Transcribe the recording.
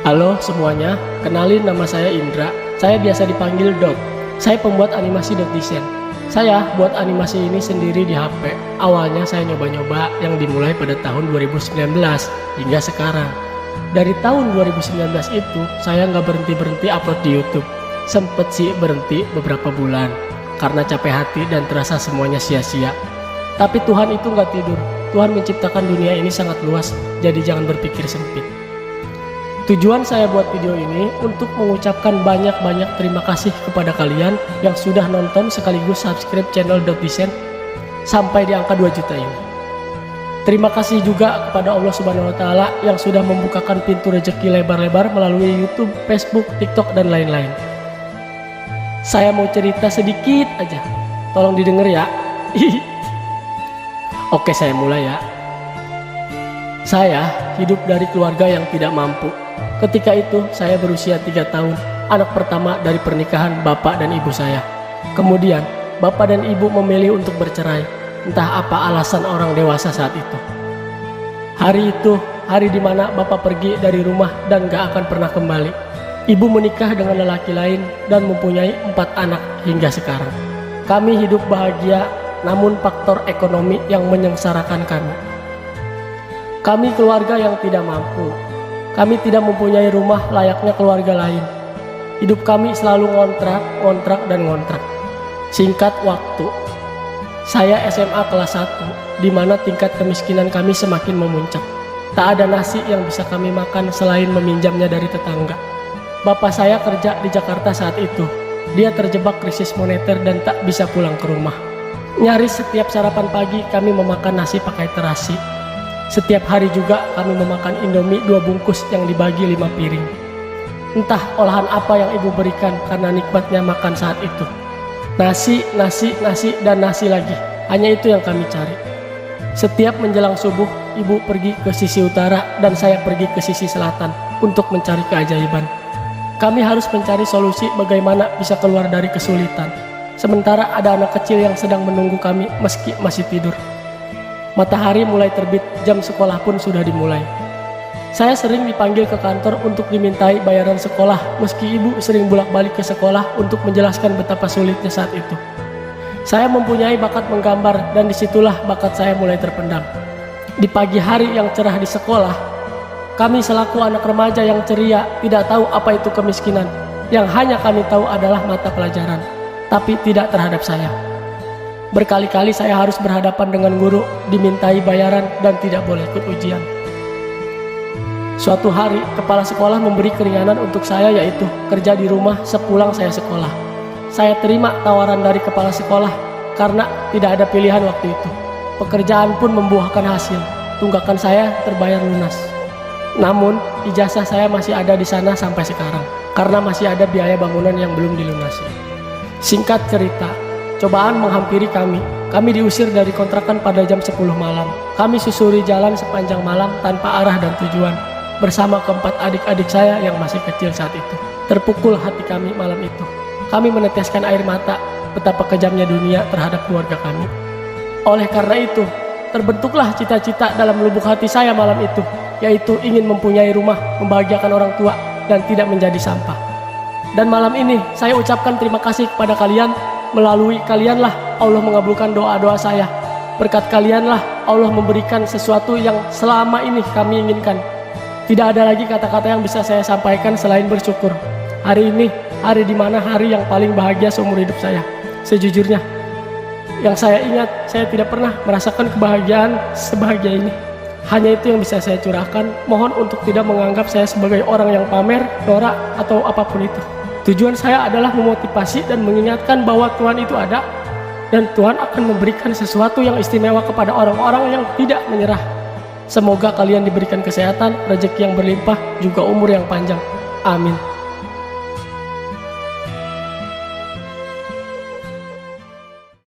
Halo semuanya, kenalin nama saya Indra. Saya biasa dipanggil Dot. Saya pembuat animasi .design. Saya buat animasi ini sendiri di HP. Awalnya saya nyoba-nyoba yang dimulai pada tahun 2019 hingga sekarang. Dari tahun 2019 itu, saya nggak berhenti-berhenti upload di YouTube. Sempet sih berhenti beberapa bulan, karena capek hati dan terasa semuanya sia-sia. Tapi Tuhan itu nggak tidur. Tuhan menciptakan dunia ini sangat luas, jadi jangan berpikir sempit. Tujuan saya buat video ini untuk mengucapkan banyak-banyak terima kasih kepada kalian yang sudah nonton sekaligus subscribe channel .design sampai di angka 2 juta ini. Terima kasih juga kepada Allah Subhanahu wa Ta'ala yang sudah membukakan pintu rezeki lebar-lebar melalui YouTube, Facebook, TikTok, dan lain-lain. Saya mau cerita sedikit aja, tolong didengar ya. Oke, saya mulai ya. Saya hidup dari keluarga yang tidak mampu. Ketika itu saya berusia 3 tahun, anak pertama dari pernikahan bapak dan ibu saya. Kemudian bapak dan ibu memilih untuk bercerai, entah apa alasan orang dewasa saat itu. Hari itu hari dimana bapak pergi dari rumah dan gak akan pernah kembali. Ibu menikah dengan lelaki lain dan mempunyai 4 anak hingga sekarang. Kami hidup bahagia, namun faktor ekonomi yang menyengsarakan kami. Kami keluarga yang tidak mampu. Kami tidak mempunyai rumah layaknya keluarga lain. Hidup kami selalu ngontrak, dan ngontrak. Singkat waktu, saya SMA kelas 1, di mana tingkat kemiskinan kami semakin memuncak. Tak ada nasi yang bisa kami makan selain meminjamnya dari tetangga. Bapak saya kerja di Jakarta saat itu. Dia terjebak krisis moneter dan tak bisa pulang ke rumah. Nyaris setiap sarapan pagi kami memakan nasi pakai terasi. Setiap hari juga kami memakan Indomie 2 bungkus yang dibagi 5 piring. Entah olahan apa yang ibu berikan karena nikmatnya makan saat itu. Nasi, dan nasi lagi. Hanya itu yang kami cari. Setiap menjelang subuh, ibu pergi ke sisi utara dan saya pergi ke sisi selatan untuk mencari keajaiban. Kami harus mencari solusi bagaimana bisa keluar dari kesulitan. Sementara ada anak kecil yang sedang menunggu kami meski masih tidur. Matahari mulai terbit, jam sekolah pun sudah dimulai. Saya sering dipanggil ke kantor untuk dimintai bayaran sekolah, meski ibu sering bolak-balik ke sekolah untuk menjelaskan betapa sulitnya saat itu. Saya mempunyai bakat menggambar dan disitulah bakat saya mulai terpendam. Di pagi hari yang cerah di sekolah, kami selaku anak remaja yang ceria tidak tahu apa itu kemiskinan. Yang hanya kami tahu adalah mata pelajaran, tapi tidak terhadap saya. Berkali-kali saya harus berhadapan dengan guru, dimintai bayaran, dan tidak boleh ikut ujian. Suatu hari, kepala sekolah memberi keringanan untuk saya, yaitu kerja di rumah sepulang saya sekolah. Saya terima tawaran dari kepala sekolah karena tidak ada pilihan waktu itu. Pekerjaan pun membuahkan hasil. Tunggakan saya terbayar lunas. Namun, ijazah saya masih ada di sana sampai sekarang karena masih ada biaya bangunan yang belum dilunasi. Singkat cerita, cobaan menghampiri kami. Kami diusir dari kontrakan pada jam 10 malam. Kami susuri jalan sepanjang malam tanpa arah dan tujuan. Bersama keempat adik-adik saya yang masih kecil saat itu. Terpukul hati kami malam itu. Kami meneteskan air mata betapa kejamnya dunia terhadap keluarga kami. Oleh karena itu, terbentuklah cita-cita dalam lubuk hati saya malam itu, yaitu ingin mempunyai rumah, membahagiakan orang tua, dan tidak menjadi sampah. Dan malam ini saya ucapkan terima kasih kepada kalian. Melalui kalianlah Allah mengabulkan doa-doa saya. Berkat kalianlah Allah memberikan sesuatu yang selama ini kami inginkan. Tidak ada lagi kata-kata yang bisa saya sampaikan selain bersyukur. Hari ini, hari dimana hari yang paling bahagia seumur hidup saya. Sejujurnya, yang saya ingat, saya tidak pernah merasakan kebahagiaan sebahagia ini. Hanya itu yang bisa saya curahkan. Mohon untuk tidak menganggap saya sebagai orang yang pamer, norak, atau apapun itu. Tujuan saya adalah memotivasi dan mengingatkan bahwa Tuhan itu ada dan Tuhan akan memberikan sesuatu yang istimewa kepada orang-orang yang tidak menyerah. Semoga kalian diberikan kesehatan, rezeki yang berlimpah, juga umur yang panjang. Amin.